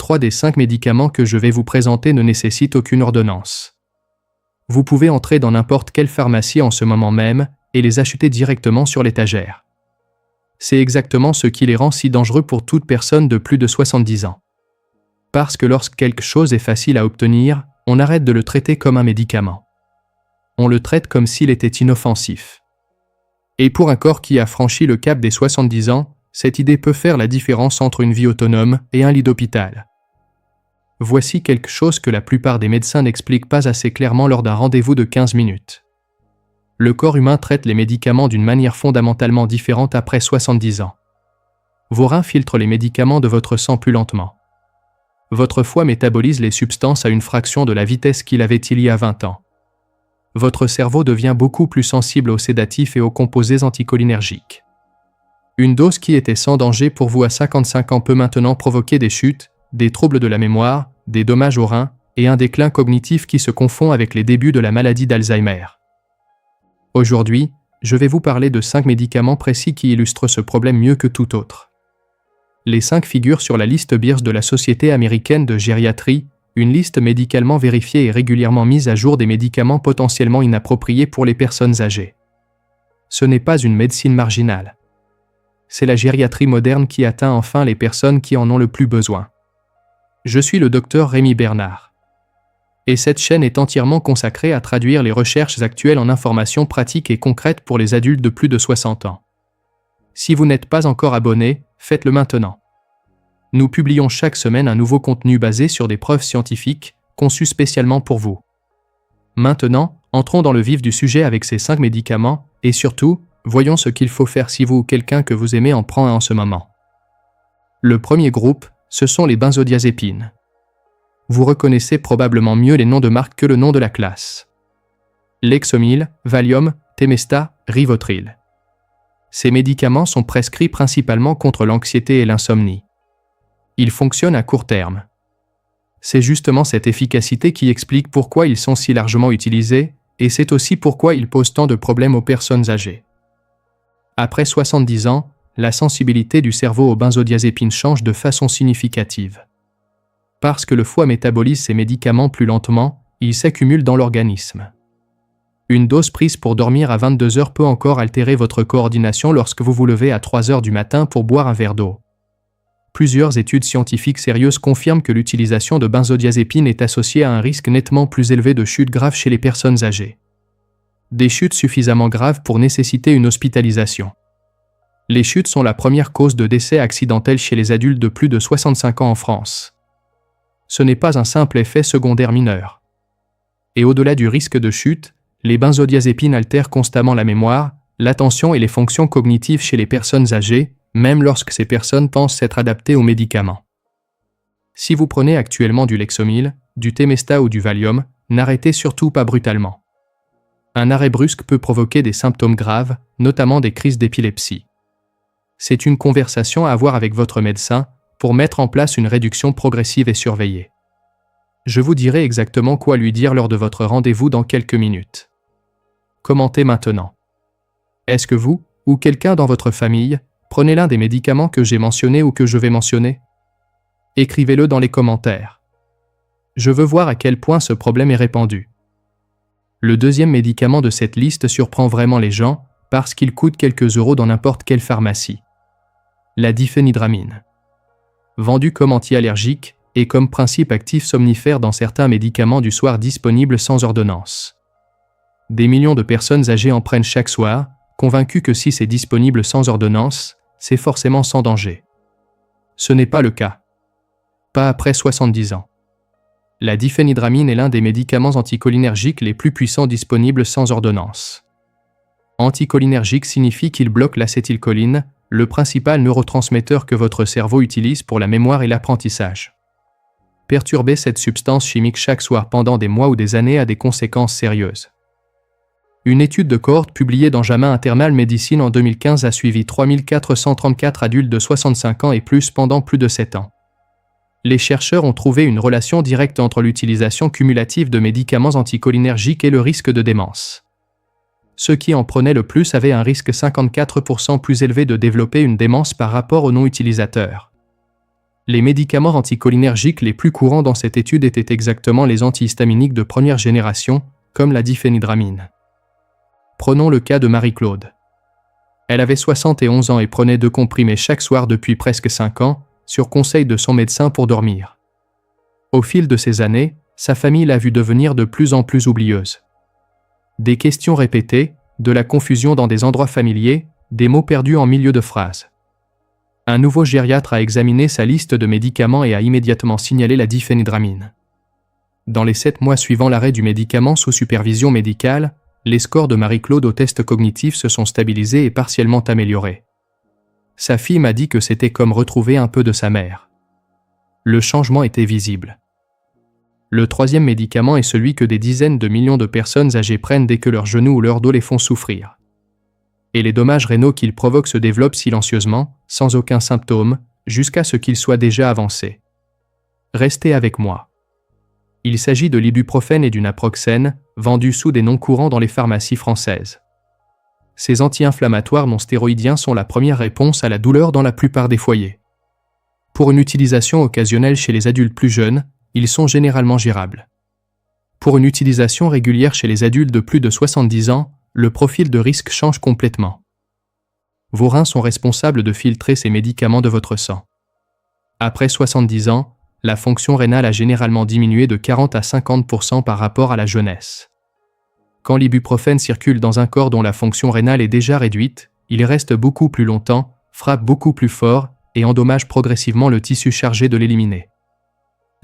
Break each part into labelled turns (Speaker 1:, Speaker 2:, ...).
Speaker 1: 3 des 5 médicaments que je vais vous présenter ne nécessitent aucune ordonnance. Vous pouvez entrer dans n'importe quelle pharmacie en ce moment même et les acheter directement sur l'étagère. C'est exactement ce qui les rend si dangereux pour toute personne de plus de 70 ans. Parce que lorsque quelque chose est facile à obtenir, on arrête de le traiter comme un médicament. On le traite comme s'il était inoffensif. Et pour un corps qui a franchi le cap des 70 ans, cette idée peut faire la différence entre une vie autonome et un lit d'hôpital. Voici quelque chose que la plupart des médecins n'expliquent pas assez clairement lors d'un rendez-vous de 15 minutes. Le corps humain traite les médicaments d'une manière fondamentalement différente après 70 ans. Vos reins filtrent les médicaments de votre sang plus lentement. Votre foie métabolise les substances à une fraction de la vitesse qu'il avait il y a 20 ans. Votre cerveau devient beaucoup plus sensible aux sédatifs et aux composés anticholinergiques. Une dose qui était sans danger pour vous à 55 ans peut maintenant provoquer des chutes, des troubles de la mémoire, des dommages aux reins et un déclin cognitif qui se confond avec les débuts de la maladie d'Alzheimer. Aujourd'hui, je vais vous parler de 5 médicaments précis qui illustrent ce problème mieux que tout autre. Les 5 figurent sur la liste Beers de la Société américaine de gériatrie, une liste médicalement vérifiée et régulièrement mise à jour des médicaments potentiellement inappropriés pour les personnes âgées. Ce n'est pas une médecine marginale. C'est la gériatrie moderne qui atteint enfin les personnes qui en ont le plus besoin. Je suis le docteur Rémi Bernard. Et cette chaîne est entièrement consacrée à traduire les recherches actuelles en informations pratiques et concrètes pour les adultes de plus de 60 ans. Si vous n'êtes pas encore abonné, faites-le maintenant. Nous publions chaque semaine un nouveau contenu basé sur des preuves scientifiques, conçues spécialement pour vous. Maintenant, entrons dans le vif du sujet avec ces 5 médicaments, et surtout, voyons ce qu'il faut faire si vous ou quelqu'un que vous aimez en prend un en ce moment. Le premier groupe, ce sont les benzodiazépines. Vous reconnaissez probablement mieux les noms de marque que le nom de la classe. Lexomil, Valium, Temesta, Rivotril. Ces médicaments sont prescrits principalement contre l'anxiété et l'insomnie. Ils fonctionnent à court terme. C'est justement cette efficacité qui explique pourquoi ils sont si largement utilisés, et c'est aussi pourquoi ils posent tant de problèmes aux personnes âgées. Après 70 ans, la sensibilité du cerveau aux benzodiazépines change de façon significative. Parce que le foie métabolise ces médicaments plus lentement, ils s'accumulent dans l'organisme. Une dose prise pour dormir à 22 heures peut encore altérer votre coordination lorsque vous vous levez à 3 heures du matin pour boire un verre d'eau. Plusieurs études scientifiques sérieuses confirment que l'utilisation de benzodiazépines est associée à un risque nettement plus élevé de chutes graves chez les personnes âgées. Des chutes suffisamment graves pour nécessiter une hospitalisation. Les chutes sont la première cause de décès accidentel chez les adultes de plus de 65 ans en France. Ce n'est pas un simple effet secondaire mineur. Et au-delà du risque de chute, les benzodiazépines altèrent constamment la mémoire, l'attention et les fonctions cognitives chez les personnes âgées, même lorsque ces personnes pensent s'être adaptées aux médicaments. Si vous prenez actuellement du Lexomil, du Temesta ou du Valium, n'arrêtez surtout pas brutalement. Un arrêt brusque peut provoquer des symptômes graves, notamment des crises d'épilepsie. C'est une conversation à avoir avec votre médecin pour mettre en place une réduction progressive et surveillée. Je vous dirai exactement quoi lui dire lors de votre rendez-vous dans quelques minutes. Commentez maintenant. Est-ce que vous, ou quelqu'un dans votre famille, prenez l'un des médicaments que j'ai mentionnés ou que je vais mentionner? Écrivez-le dans les commentaires. Je veux voir à quel point ce problème est répandu. Le deuxième médicament de cette liste surprend vraiment les gens parce qu'il coûte quelques euros dans n'importe quelle pharmacie. La diphénhydramine. Vendue comme anti-allergique et comme principe actif somnifère dans certains médicaments du soir disponibles sans ordonnance. Des millions de personnes âgées en prennent chaque soir, convaincues que si c'est disponible sans ordonnance, c'est forcément sans danger. Ce n'est pas le cas. Pas après 70 ans. La diphénhydramine est l'un des médicaments anticholinergiques les plus puissants disponibles sans ordonnance. Anticholinergique signifie qu'il bloque l'acétylcholine, le principal neurotransmetteur que votre cerveau utilise pour la mémoire et l'apprentissage. Perturber cette substance chimique chaque soir pendant des mois ou des années a des conséquences sérieuses. Une étude de cohorte publiée dans JAMA Internal Medicine en 2015 a suivi 3434 adultes de 65 ans et plus pendant plus de 7 ans. Les chercheurs ont trouvé une relation directe entre l'utilisation cumulative de médicaments anticholinergiques et le risque de démence. Ceux qui en prenaient le plus avaient un risque 54% plus élevé de développer une démence par rapport aux non-utilisateurs. Les médicaments anticholinergiques les plus courants dans cette étude étaient exactement les antihistaminiques de première génération, comme la diphénhydramine. Prenons le cas de Marie-Claude. Elle avait 71 ans et prenait 2 comprimés chaque soir depuis presque 5 ans, sur conseil de son médecin pour dormir. Au fil de ces années, sa famille l'a vue devenir de plus en plus oublieuse. Des questions répétées, de la confusion dans des endroits familiers, des mots perdus en milieu de phrase. Un nouveau gériatre a examiné sa liste de médicaments et a immédiatement signalé la diphénhydramine. Dans les 7 mois suivant l'arrêt du médicament sous supervision médicale, les scores de Marie-Claude au test cognitif se sont stabilisés et partiellement améliorés. Sa fille m'a dit que c'était comme retrouver un peu de sa mère. Le changement était visible. Le 3e médicament est celui que des dizaines de millions de personnes âgées prennent dès que leurs genoux ou leur dos les font souffrir. Et les dommages rénaux qu'il provoque se développent silencieusement, sans aucun symptôme, jusqu'à ce qu'ils soient déjà avancés. Restez avec moi. Il s'agit de l'ibuprofène et du naproxène, vendus sous des noms courants dans les pharmacies françaises. Ces anti-inflammatoires non stéroïdiens sont la première réponse à la douleur dans la plupart des foyers. Pour une utilisation occasionnelle chez les adultes plus jeunes, ils sont généralement gérables. Pour une utilisation régulière chez les adultes de plus de 70 ans, le profil de risque change complètement. Vos reins sont responsables de filtrer ces médicaments de votre sang. Après 70 ans, la fonction rénale a généralement diminué de 40 à 50% par rapport à la jeunesse. Quand l'ibuprofène circule dans un corps dont la fonction rénale est déjà réduite, il reste beaucoup plus longtemps, frappe beaucoup plus fort et endommage progressivement le tissu chargé de l'éliminer.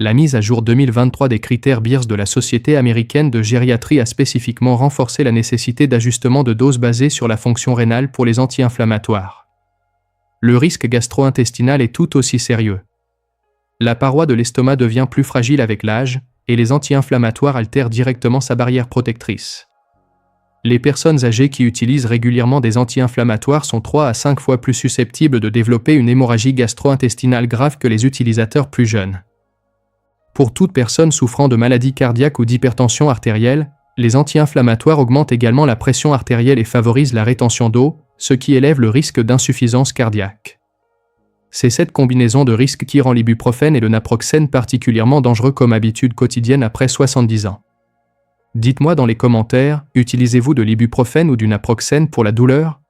Speaker 1: La mise à jour 2023 des critères Beers de la Société américaine de gériatrie a spécifiquement renforcé la nécessité d'ajustement de doses basées sur la fonction rénale pour les anti-inflammatoires. Le risque gastro-intestinal est tout aussi sérieux. La paroi de l'estomac devient plus fragile avec l'âge, et les anti-inflammatoires altèrent directement sa barrière protectrice. Les personnes âgées qui utilisent régulièrement des anti-inflammatoires sont 3 à 5 fois plus susceptibles de développer une hémorragie gastro-intestinale grave que les utilisateurs plus jeunes. Pour toute personne souffrant de maladies cardiaques ou d'hypertension artérielle, les anti-inflammatoires augmentent également la pression artérielle et favorisent la rétention d'eau, ce qui élève le risque d'insuffisance cardiaque. C'est cette combinaison de risques qui rend l'ibuprofène et le naproxène particulièrement dangereux comme habitude quotidienne après 70 ans. Dites-moi dans les commentaires, utilisez-vous de l'ibuprofène ou du naproxène pour la douleur?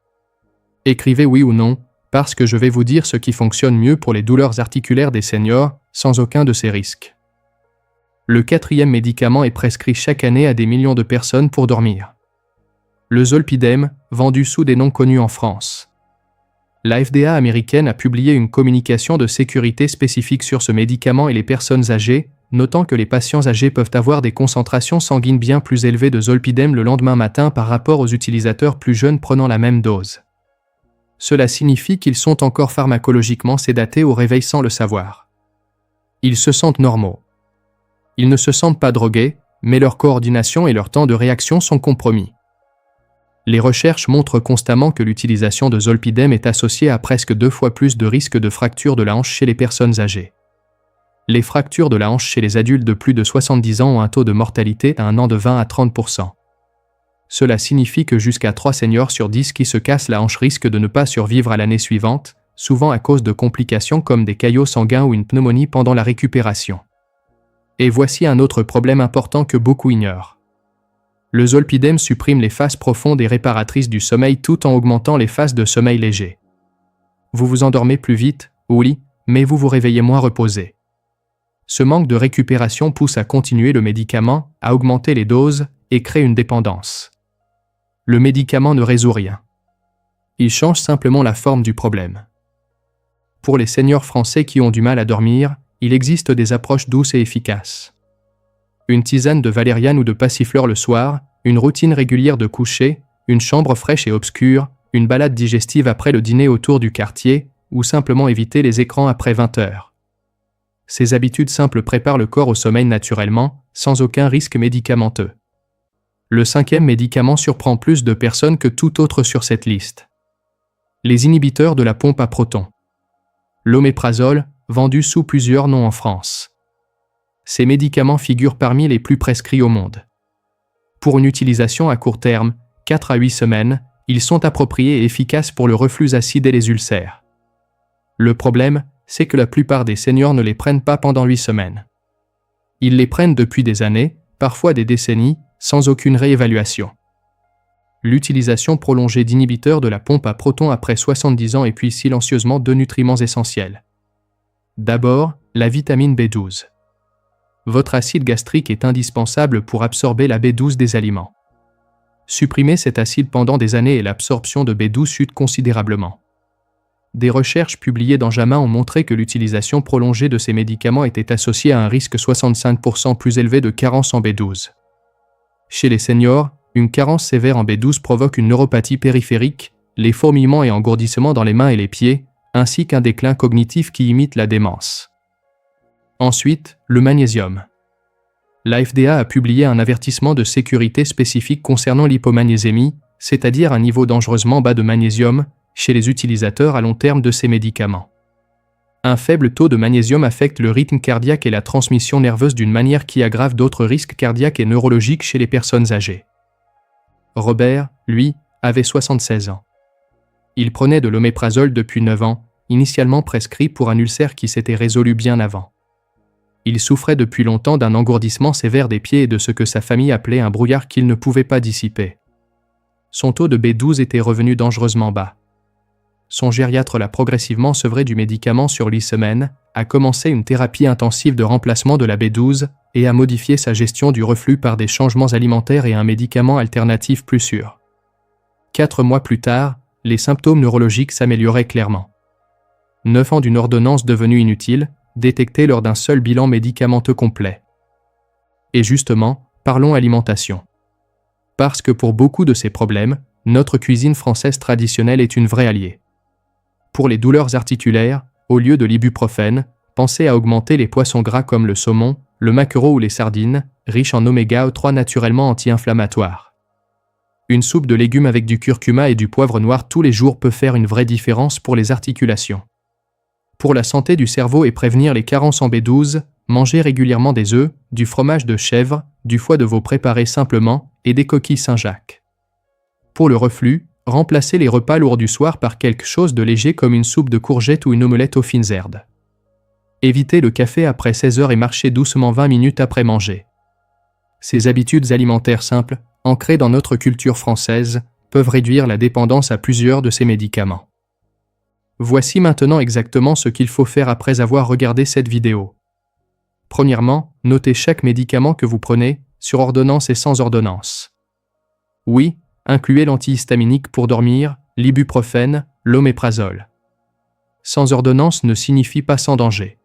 Speaker 1: Écrivez oui ou non, parce que je vais vous dire ce qui fonctionne mieux pour les douleurs articulaires des seniors, sans aucun de ces risques. Le 4e médicament est prescrit chaque année à des millions de personnes pour dormir. Le zolpidem, vendu sous des noms connus en France. La FDA américaine a publié une communication de sécurité spécifique sur ce médicament et les personnes âgées, notant que les patients âgés peuvent avoir des concentrations sanguines bien plus élevées de zolpidem le lendemain matin par rapport aux utilisateurs plus jeunes prenant la même dose. Cela signifie qu'ils sont encore pharmacologiquement sédatés au réveil sans le savoir. Ils se sentent normaux. Ils ne se sentent pas drogués, mais leur coordination et leur temps de réaction sont compromis. Les recherches montrent constamment que l'utilisation de zolpidem est associée à presque 2 fois plus de risques de fractures de la hanche chez les personnes âgées. Les fractures de la hanche chez les adultes de plus de 70 ans ont un taux de mortalité à un an de 20 à 30%. Cela signifie que jusqu'à 3 seniors sur 10 qui se cassent la hanche risquent de ne pas survivre à l'année suivante, souvent à cause de complications comme des caillots sanguins ou une pneumonie pendant la récupération. Et voici un autre problème important que beaucoup ignorent. Le zolpidem supprime les phases profondes et réparatrices du sommeil tout en augmentant les phases de sommeil léger. Vous vous endormez plus vite, oui, mais vous vous réveillez moins reposé. Ce manque de récupération pousse à continuer le médicament, à augmenter les doses et crée une dépendance. Le médicament ne résout rien. Il change simplement la forme du problème. Pour les seniors français qui ont du mal à dormir, il existe des approches douces et efficaces. Une tisane de valériane ou de passiflore le soir, une routine régulière de coucher, une chambre fraîche et obscure, une balade digestive après le dîner autour du quartier, ou simplement éviter les écrans après 20 heures. Ces habitudes simples préparent le corps au sommeil naturellement, sans aucun risque médicamenteux. Le 5e médicament surprend plus de personnes que tout autre sur cette liste. Les inhibiteurs de la pompe à protons. L'oméprazole, vendu sous plusieurs noms en France. Ces médicaments figurent parmi les plus prescrits au monde. Pour une utilisation à court terme, 4 à 8 semaines, ils sont appropriés et efficaces pour le reflux acide et les ulcères. Le problème, c'est que la plupart des seniors ne les prennent pas pendant 8 semaines. Ils les prennent depuis des années, parfois des décennies, sans aucune réévaluation. L'utilisation prolongée d'inhibiteurs de la pompe à protons après 70 ans épuise silencieusement 2 nutriments essentiels. D'abord, la vitamine B12. Votre acide gastrique est indispensable pour absorber la B12 des aliments. Supprimer cet acide pendant des années et l'absorption de B12 chute considérablement. Des recherches publiées dans JAMA ont montré que l'utilisation prolongée de ces médicaments était associée à un risque 65% plus élevé de carence en B12. Chez les seniors, une carence sévère en B12 provoque une neuropathie périphérique, les fourmillements et engourdissements dans les mains et les pieds, ainsi qu'un déclin cognitif qui imite la démence. Ensuite, le magnésium. La FDA a publié un avertissement de sécurité spécifique concernant l'hypomagnésémie, c'est-à-dire un niveau dangereusement bas de magnésium, chez les utilisateurs à long terme de ces médicaments. Un faible taux de magnésium affecte le rythme cardiaque et la transmission nerveuse d'une manière qui aggrave d'autres risques cardiaques et neurologiques chez les personnes âgées. Robert, lui, avait 76 ans. Il prenait de l'oméprazole depuis 9 ans, initialement prescrit pour un ulcère qui s'était résolu bien avant. Il souffrait depuis longtemps d'un engourdissement sévère des pieds et de ce que sa famille appelait un brouillard qu'il ne pouvait pas dissiper. Son taux de B12 était revenu dangereusement bas. Son gériatre l'a progressivement sevré du médicament sur 8 semaines, a commencé une thérapie intensive de remplacement de la B12 et a modifié sa gestion du reflux par des changements alimentaires et un médicament alternatif plus sûr. 4 mois plus tard, les symptômes neurologiques s'amélioraient clairement. 9 ans d'une ordonnance devenue inutile, détectée lors d'un seul bilan médicamenteux complet. Et justement, parlons alimentation. Parce que pour beaucoup de ces problèmes, notre cuisine française traditionnelle est une vraie alliée. Pour les douleurs articulaires, au lieu de l'ibuprofène, pensez à augmenter les poissons gras comme le saumon, le maquereau ou les sardines, riches en oméga 3 naturellement anti-inflammatoires. Une soupe de légumes avec du curcuma et du poivre noir tous les jours peut faire une vraie différence pour les articulations. Pour la santé du cerveau et prévenir les carences en B12, mangez régulièrement des œufs, du fromage de chèvre, du foie de veau préparé simplement et des coquilles Saint-Jacques. Pour le reflux, remplacez les repas lourds du soir par quelque chose de léger comme une soupe de courgettes ou une omelette aux fines herbes. Évitez le café après 16 heures et marchez doucement 20 minutes après manger. Ces habitudes alimentaires simples, ancrées dans notre culture française, peuvent réduire la dépendance à plusieurs de ces médicaments. Voici maintenant exactement ce qu'il faut faire après avoir regardé cette vidéo. Premièrement, notez chaque médicament que vous prenez, sur ordonnance et sans ordonnance. Oui, incluez l'antihistaminique pour dormir, l'ibuprofène, l'oméprazole. Sans ordonnance ne signifie pas sans danger.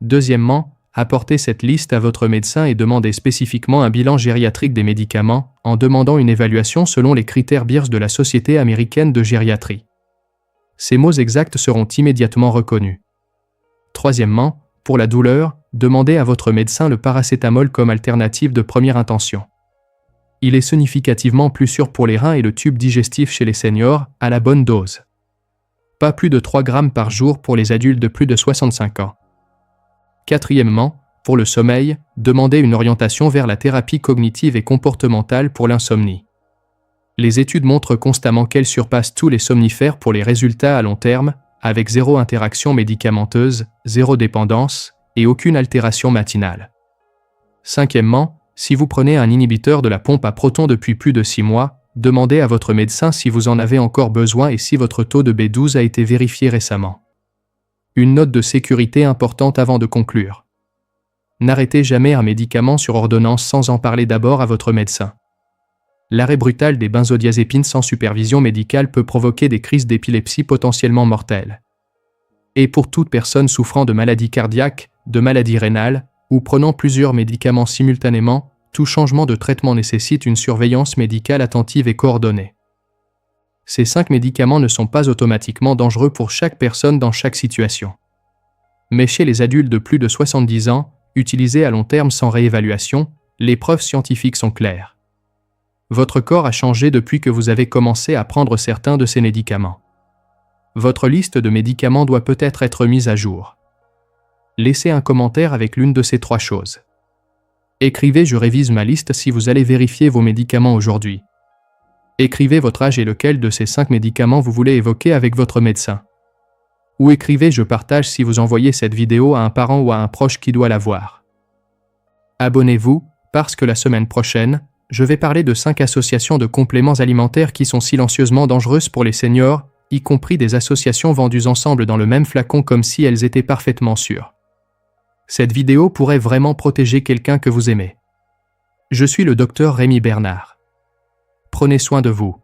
Speaker 1: Deuxièmement, apportez cette liste à votre médecin et demandez spécifiquement un bilan gériatrique des médicaments, en demandant une évaluation selon les critères Beers de la Société américaine de gériatrie. Ces mots exacts seront immédiatement reconnus. Troisièmement, pour la douleur, demandez à votre médecin le paracétamol comme alternative de première intention. Il est significativement plus sûr pour les reins et le tube digestif chez les seniors, à la bonne dose. Pas plus de 3 grammes par jour pour les adultes de plus de 65 ans. Quatrièmement, pour le sommeil, demandez une orientation vers la thérapie cognitive et comportementale pour l'insomnie. Les études montrent constamment qu'elle surpasse tous les somnifères pour les résultats à long terme, avec 0 interaction médicamenteuse, 0 dépendance et aucune altération matinale. Cinquièmement, si vous prenez un inhibiteur de la pompe à protons depuis plus de 6 mois, demandez à votre médecin si vous en avez encore besoin et si votre taux de B12 a été vérifié récemment. Une note de sécurité importante avant de conclure. N'arrêtez jamais un médicament sur ordonnance sans en parler d'abord à votre médecin. L'arrêt brutal des benzodiazépines sans supervision médicale peut provoquer des crises d'épilepsie potentiellement mortelles. Et pour toute personne souffrant de maladies cardiaques, de maladies rénales, ou prenant plusieurs médicaments simultanément, tout changement de traitement nécessite une surveillance médicale attentive et coordonnée. Ces 5 médicaments ne sont pas automatiquement dangereux pour chaque personne dans chaque situation. Mais chez les adultes de plus de 70 ans, utilisés à long terme sans réévaluation, les preuves scientifiques sont claires. Votre corps a changé depuis que vous avez commencé à prendre certains de ces médicaments. Votre liste de médicaments doit peut-être être mise à jour. Laissez un commentaire avec l'une de ces 3 choses. Écrivez « Je révise ma liste » si vous allez vérifier vos médicaments aujourd'hui. Écrivez votre âge et lequel de ces 5 médicaments vous voulez évoquer avec votre médecin. Ou écrivez « Je partage » si vous envoyez cette vidéo à un parent ou à un proche qui doit la voir. Abonnez-vous, parce que la semaine prochaine, je vais parler de 5 associations de compléments alimentaires qui sont silencieusement dangereuses pour les seniors, y compris des associations vendues ensemble dans le même flacon comme si elles étaient parfaitement sûres. Cette vidéo pourrait vraiment protéger quelqu'un que vous aimez. Je suis le docteur Rémi Bernard. Prenez soin de vous.